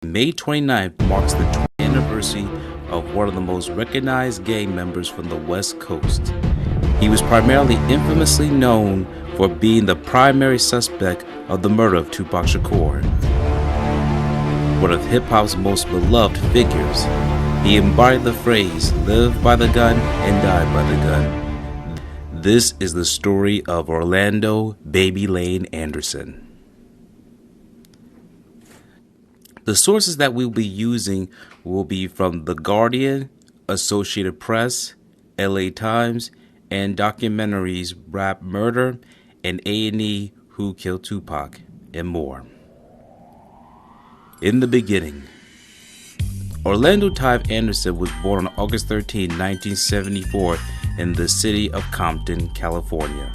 May 29th marks the 20th anniversary of one of the most recognized gang members from the West Coast. He was primarily infamously known for being the primary suspect of the murder of Tupac Shakur, one of hip-hop's most beloved figures. He embodied the phrase, "live by the gun and die by the gun." This is the story of Orlando "Baby Lane" Anderson. The sources that we'll be using will be from The Guardian, Associated Press, LA Times, and documentaries Rap Murder and A&E Who Killed Tupac, and more. In the beginning, Orlando Tive Anderson was born on August 13, 1974 in the city of Compton, California.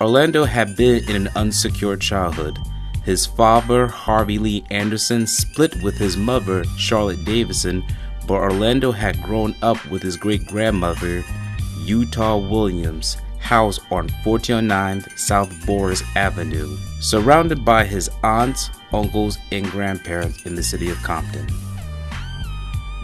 Orlando had been in an unsecured childhood. His father, Harvey Lee Anderson, split with his mother, Charlotte Davison, but Orlando had grown up with his great-grandmother, Utah Williams, housed on 1409 South Boris Avenue, surrounded by his aunts, uncles, and grandparents in the city of Compton.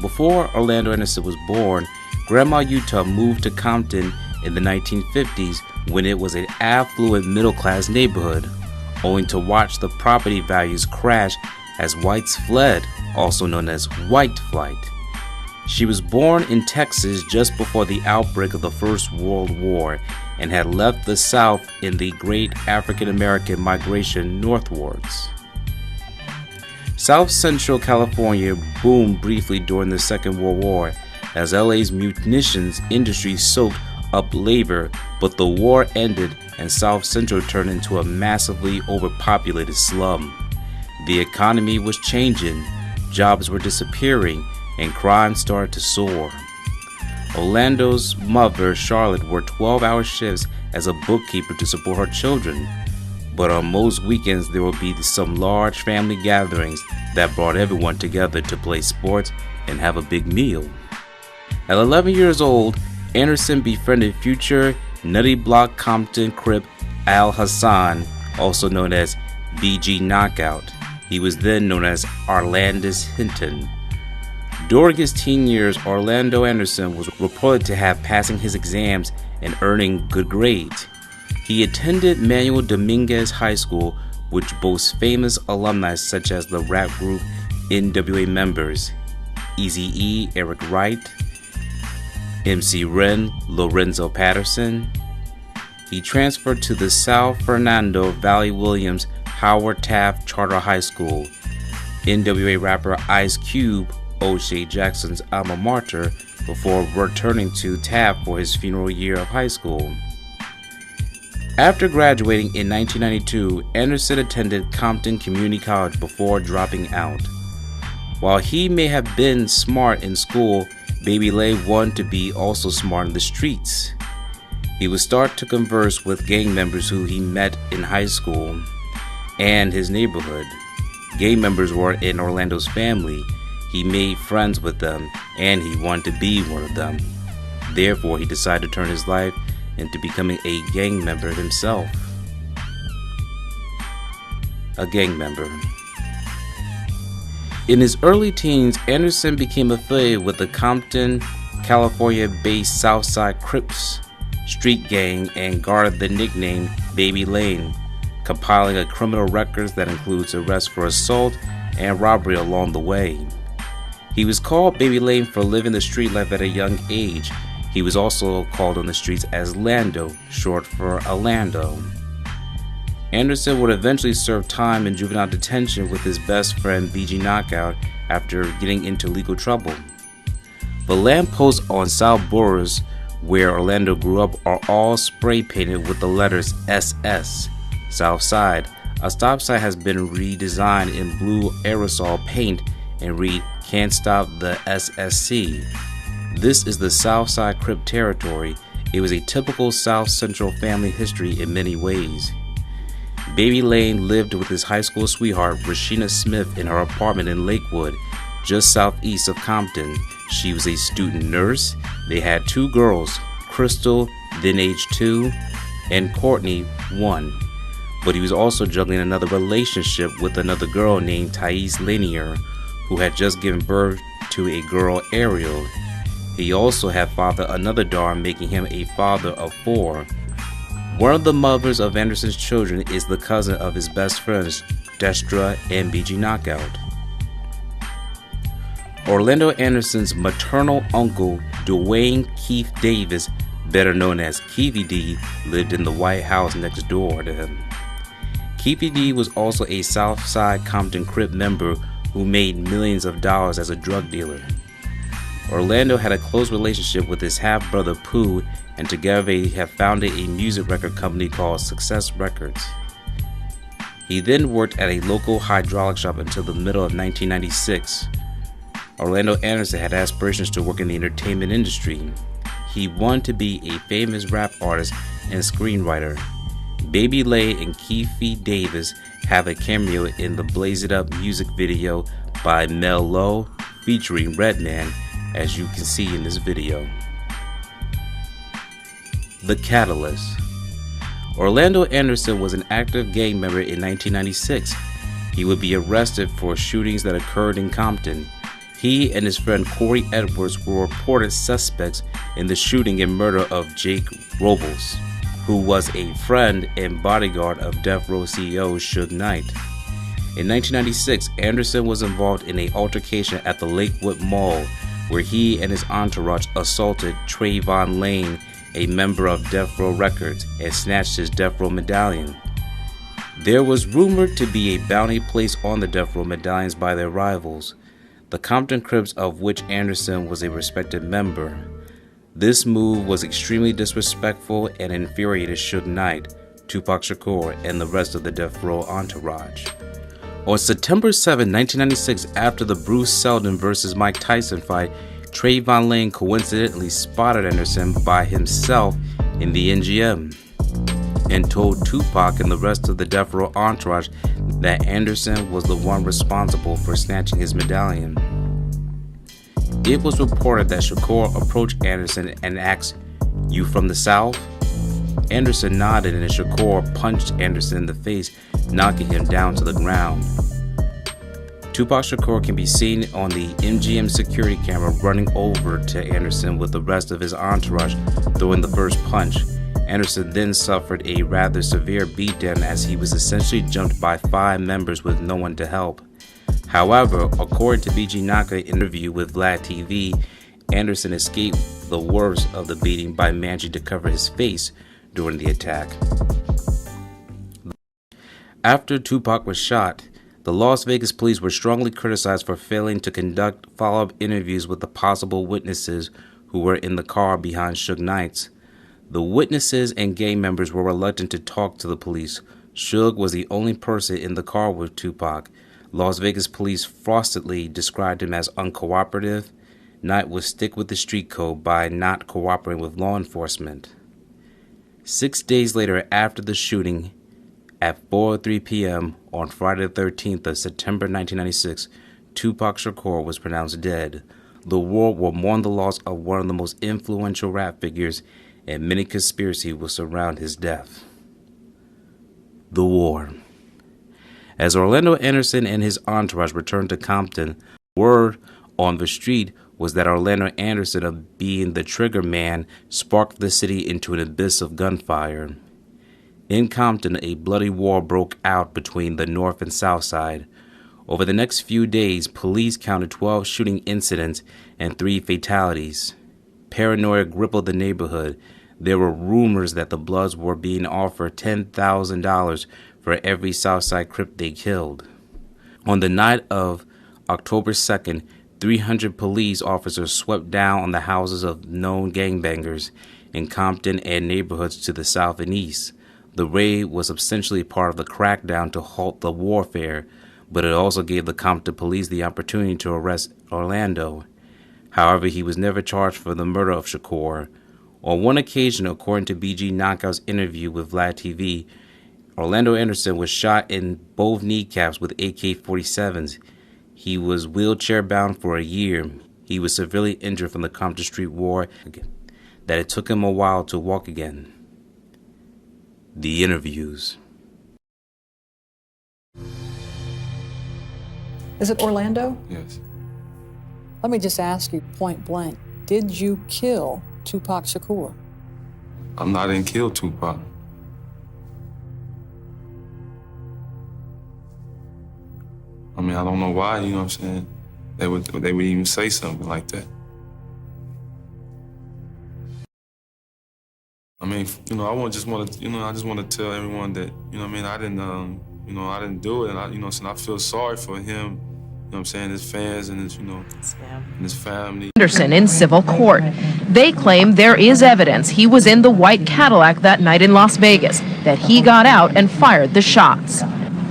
Before Orlando Anderson was born, Grandma Utah moved to Compton in the 1950s when it was an affluent middle-class neighborhood, only to watch the property values crash as whites fled, also known as white flight. She was born in Texas just before the outbreak of the First World War and had left the South in the Great African American Migration northwards. South Central California boomed briefly during the Second World War as LA's munitions industry soaked up labor, but the war ended and South Central turned into a massively overpopulated slum. The economy was changing, jobs were disappearing, and crime started to soar. Orlando's mother, Charlotte, worked 12-hour shifts as a bookkeeper to support her children, but on most weekends there would be some large family gatherings that brought everyone together to play sports and have a big meal. At 11 years old, Anderson befriended future Nutty Block Compton Crip Al Hassan, also known as BG Knockout. He was then known as Arlandis Hinton. During his teen years, Orlando Anderson was reported to have passing his exams and earning good grades. He attended Manuel Dominguez High School, which boasts famous alumni such as the rap group NWA members Eazy-E, Eric Wright, MC Ren, Lorenzo Patterson. He transferred to the San Fernando Valley Williams Howard Taft Charter High School. NWA rapper Ice Cube, O'Shea Jackson's alma mater, before returning to Taft for his final year of high school. After graduating in 1992, Anderson attended Compton Community College before dropping out. While he may have been smart in school, Baby Lane wanted to be also smart in the streets. He would start to converse with gang members who he met in high school and his neighborhood. Gang members were in Orlando's family. He made friends with them, and he wanted to be one of them. Therefore, he decided to turn his life into becoming a gang member himself. A gang member. In his early teens, Anderson became affiliated with the Compton, California-based Southside Crips street gang and guarded the nickname Baby Lane, compiling a criminal record that includes arrests for assault and robbery along the way. He was called Baby Lane for living the street life at a young age. He was also called on the streets as Lando, short for Orlando. Anderson would eventually serve time in juvenile detention with his best friend BG Knockout after getting into legal trouble. The lampposts on South Boris, where Orlando grew up, are all spray painted with the letters SS, South Side. A stop sign has been redesigned in blue aerosol paint and read "Can't Stop the SSC." This is the Southside Crip territory. It was a typical South Central family history in many ways. Baby Lane lived with his high school sweetheart, Rashina Smith, in her apartment in Lakewood, just southeast of Compton. She was a student nurse. They had two girls, Crystal, then age 2, and Courtney, 1. but he was also juggling another relationship with another girl named Thais Lanier, who had just given birth to a girl, Ariel. He also had fathered another daughter, making him a father of 4. One of the mothers of Anderson's children is the cousin of his best friends, Destra and BG Knockout. Orlando Anderson's maternal uncle, Dwayne Keith Davis, better known as Keefy D, lived in the White House next door to him. Keefy D was also a Southside Compton Crip member who made millions of dollars as a drug dealer. Orlando had a close relationship with his half-brother Pooh, and together they have founded a music record company called Success Records. He then worked at a local hydraulic shop until the middle of 1996. Orlando Anderson had aspirations to work in the entertainment industry. He wanted to be a famous rap artist and screenwriter. Baby Lay and Keefy Davis have a cameo in the Blaze It Up music video by Mel Lowe featuring Redman, as you can see in this video. The Catalyst. Orlando Anderson was an active gang member in 1996. He would be arrested for shootings that occurred in Compton. He and his friend Corey Edwards were reported suspects in the shooting and murder of Jake Robles, who was a friend and bodyguard of Death Row CEO Suge Knight. In 1996, Anderson was involved in an altercation at the Lakewood Mall, where he and his entourage assaulted Trayvon Lane, a member of Death Row Records, and snatched his Death Row medallion. There was rumored to be a bounty placed on the Death Row medallions by their rivals, the Compton Crips, of which Anderson was a respected member. This move was extremely disrespectful and infuriated Suge Knight, Tupac Shakur, and the rest of the Death Row entourage. On September 7, 1996, after the Bruce Seldon vs. Mike Tyson fight, Trayvon Lane coincidentally spotted Anderson by himself in the MGM and told Tupac and the rest of the Death Row entourage that Anderson was the one responsible for snatching his medallion. It was reported that Shakur approached Anderson and asked, "You from the South?" Anderson nodded and Shakur punched Anderson in the face, knocking him down to the ground. Tupac Shakur can be seen on the MGM security camera running over to Anderson with the rest of his entourage throwing the first punch. Anderson then suffered a rather severe beatdown as he was essentially jumped by 5 members with no one to help. However, according to BG Knockout's interview with Vlad TV, Anderson escaped the worst of the beating by managing to cover his face during the attack. After Tupac was shot, the Las Vegas police were strongly criticized for failing to conduct follow-up interviews with the possible witnesses who were in the car behind Suge Knight's. The witnesses and gang members were reluctant to talk to the police. Suge was the only person in the car with Tupac. Las Vegas police frostedly described him as uncooperative. Knight would stick with the street code by not cooperating with law enforcement. 6 days later, after the shooting, at 4:03 p.m. on Friday the 13th of September 1996, Tupac Shakur was pronounced dead. The world will mourn the loss of one of the most influential rap figures, and many conspiracies will surround his death. The War. As Orlando Anderson and his entourage returned to Compton, word on the street was that Orlando Anderson, of being the trigger man, sparked the city into an abyss of gunfire. In Compton, a bloody war broke out between the North and South Side. Over the next few days, police counted 12 shooting incidents and 3 fatalities. Paranoia rippled the neighborhood. There were rumors that the Bloods were being offered $10,000 for every Southside Crip they killed. On the night of October 2nd, 300 police officers swept down on the houses of known gangbangers in Compton and neighborhoods to the south and east. The raid was essentially part of the crackdown to halt the warfare, but it also gave the Compton police the opportunity to arrest Orlando. However, he was never charged for the murder of Shakur. On one occasion, according to BG Knockout's interview with Vlad TV, Orlando Anderson was shot in both kneecaps with AK-47s. He was wheelchair-bound for a year. He was severely injured from the Compton Street War, that it took him a while to walk again. The interviews. Is it Orlando? Yes. Let me just ask you point blank, did you kill Tupac Shakur? I didn't kill Tupac. I mean, I don't know why, you know what I'm saying? They would even say something like that. I mean, you know, I just want to tell everyone that, you know what I mean, I didn't do it, and I feel sorry for him, you know what I'm saying, his fans and his, and his family. Anderson in civil court. They claim there is evidence he was in the white Cadillac that night in Las Vegas, that he got out and fired the shots.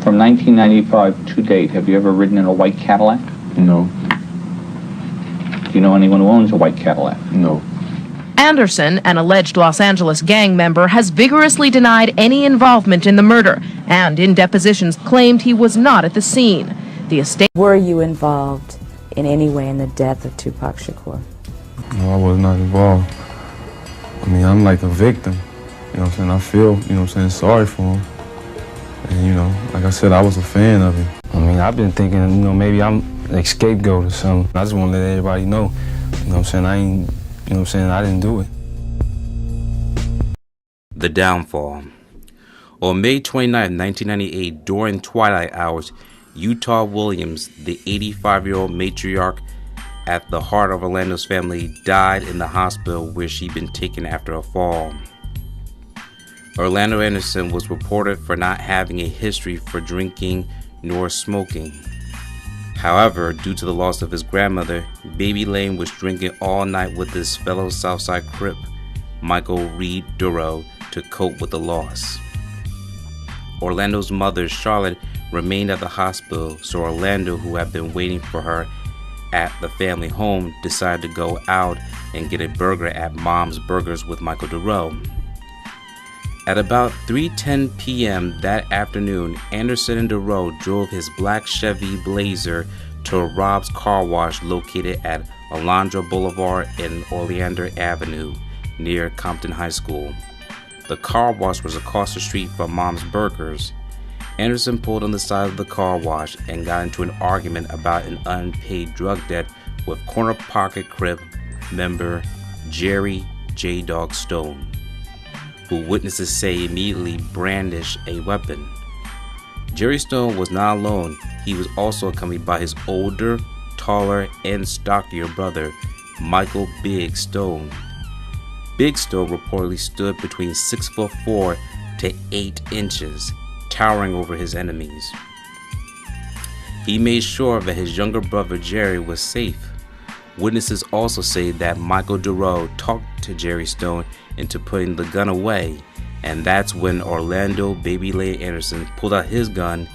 From 1995 to date, have you ever ridden in a white Cadillac? No. Do you know anyone who owns a white Cadillac? No. Anderson, an alleged Los Angeles gang member, has vigorously denied any involvement in the murder and in depositions claimed he was not at the scene. The estate. Were you involved in any way in the death of Tupac Shakur? No, I was not involved. I mean, I'm like a victim, you know what I'm saying? I feel, you know what I'm saying, sorry for him. And, you know, like I said, I was a fan of him. I mean, I've been thinking, you know, maybe I'm a scapegoat or something. I just want to let everybody know, you know what I'm saying, I didn't do it. The downfall. On May 29, 1998, during twilight hours, Utah Williams, the 85-year-old matriarch at the heart of Orlando's family, died in the hospital where she'd been taken after a fall. Orlando Anderson was reported for not having a history for drinking nor smoking. However, due to the loss of his grandmother, Baby Lane was drinking all night with his fellow Southside Crip, Michael Reed Duro, to cope with the loss. Orlando's mother, Charlotte, remained at the hospital, so Orlando, who had been waiting for her at the family home, decided to go out and get a burger at Mom's Burgers with Michael Duro. At about 3:10 p.m. that afternoon, Anderson and Duro drove his black Chevy Blazer to Rob's Car Wash located at Alondra Boulevard and Oleander Avenue near Compton High School. The car wash was across the street from Mom's Burgers. Anderson pulled on the side of the car wash and got into an argument about an unpaid drug debt with Corner Pocket Crip member Jerry J-Dog Stone, who witnesses say immediately brandished a weapon. Jerry Stone was not alone. He was also accompanied by his older, taller, and stockier brother, Michael Big Stone. Big Stone reportedly stood between 6'4" to 8 inches, towering over his enemies. He made sure that his younger brother Jerry was safe. Witnesses also say that Michael Duro talked to Jerry Stone into putting the gun away, and that's when Orlando Baby Lane Anderson pulled out his gun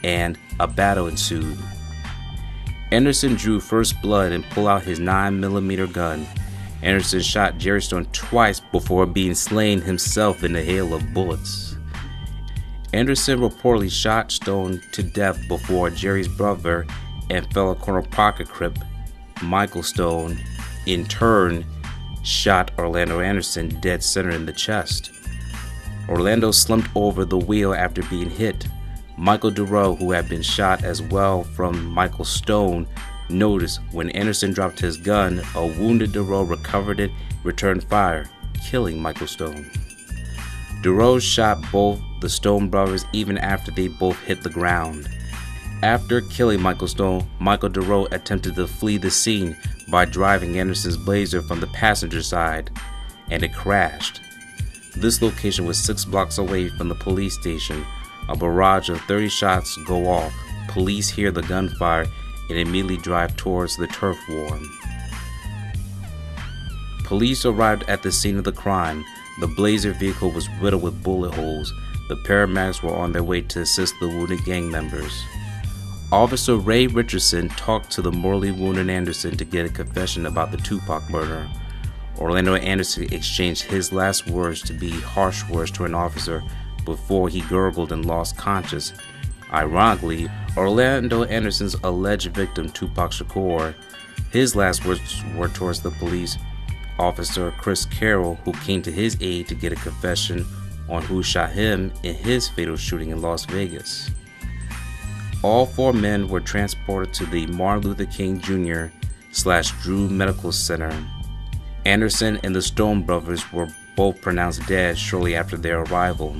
and a battle ensued. Anderson drew first blood and pulled out his 9mm gun. Anderson shot Jerry Stone twice before being slain himself in a hail of bullets. Anderson reportedly shot Stone to death before Jerry's brother and fellow Corner Pocket Crip, Michael Stone, in turn shot Orlando Anderson dead center in the chest. Orlando slumped over the wheel after being hit. Michael Duro, who had been shot as well from Michael Stone, noticed when Anderson dropped his gun, a wounded Duro recovered it, returned fire, killing Michael Stone. Duro shot both the Stone brothers even after they both hit the ground. After killing Michael Stone, Michael Duro attempted to flee the scene by driving Anderson's Blazer from the passenger side, and it crashed. This location was 6 blocks away from the police station. A barrage of 30 shots go off. Police hear the gunfire and immediately drive towards the turf war. Police arrived at the scene of the crime. The Blazer vehicle was riddled with bullet holes. The paramedics were on their way to assist the wounded gang members. Officer Ray Richardson talked to the mortally wounded Anderson to get a confession about the Tupac murder. Orlando Anderson exchanged his last words to be harsh words to an officer before he gurgled and lost conscience. Ironically, Orlando Anderson's alleged victim, Tupac Shakur, his last words were towards the police officer Chris Carroll, who came to his aid to get a confession on who shot him in his fatal shooting in Las Vegas. All 4 men were transported to the Martin Luther King Jr./Drew Medical Center. Anderson and the Stone brothers were both pronounced dead shortly after their arrival.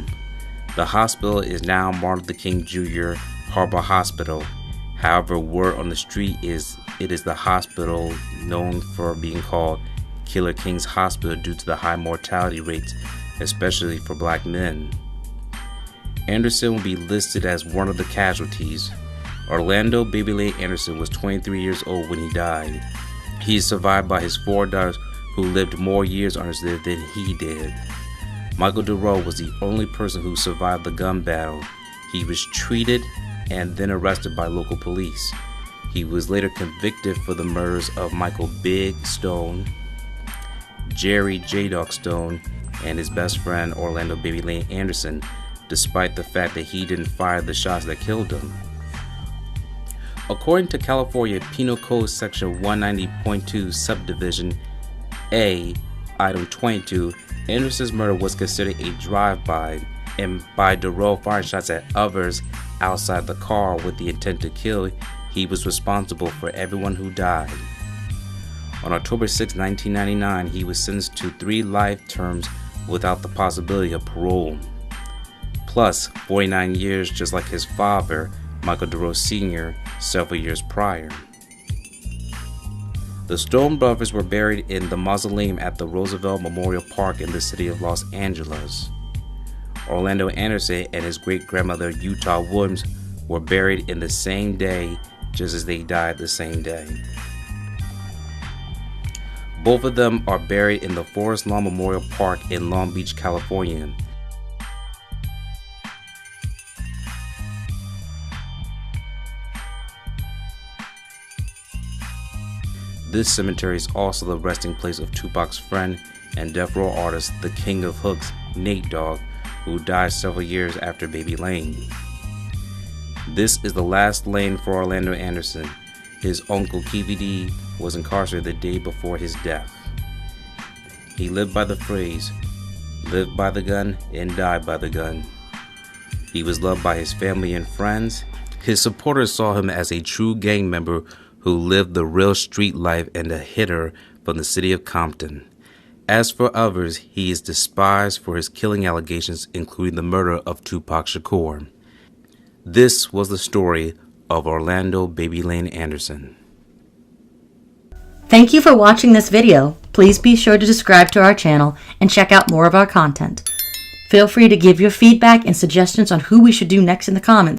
The hospital is now Martin Luther King Jr. Harbor Hospital. However, word on the street is it is the hospital known for being called Killer King's Hospital due to the high mortality rates, especially for black men. Anderson will be listed as one of the casualties. Orlando Baby Lane Anderson was 23 years old when he died. He is survived by his 4 daughters who lived more years on earth than he did. Michael Durrell was the only person who survived the gun battle. He was treated and then arrested by local police. He was later convicted for the murders of Michael Big Stone, Jerry J-Dog Stone, and his best friend Orlando Baby Lane Anderson, despite the fact that he didn't fire the shots that killed him. According to California Penal Code Section 190.2 Subdivision A, Item 22, Anderson's murder was considered a drive-by, and by Durrell firing shots at others outside the car with the intent to kill, he was responsible for everyone who died. On October 6, 1999, he was sentenced to 3 life terms without the possibility of parole, plus 49 years just like his father, Michael Durrell Sr., several years prior. The Stone brothers were buried in the mausoleum at the Roosevelt Memorial Park in the city of Los Angeles. Orlando Anderson and his great-grandmother Utah Williams were buried in the same day, just as they died the same day. Both of them are buried in the Forest Lawn Memorial Park in Long Beach, California. This cemetery is also the resting place of Tupac's friend and death row artist, the King of Hooks, Nate Dogg, who died several years after Baby Lane. This is the last lane for Orlando Anderson. His uncle KVD was incarcerated the day before his death. He lived by the phrase, "Live by the gun and die by the gun." He was loved by his family and friends. His supporters saw him as a true gang member who lived the real street life and a hitter from the city of Compton. As for others, he is despised for his killing allegations, including the murder of Tupac Shakur. This was the story of Orlando Baby Lane Anderson. Thank you for watching this video. Please be sure to subscribe to our channel and check out more of our content. Feel free to give your feedback and suggestions on who we should do next in the comments.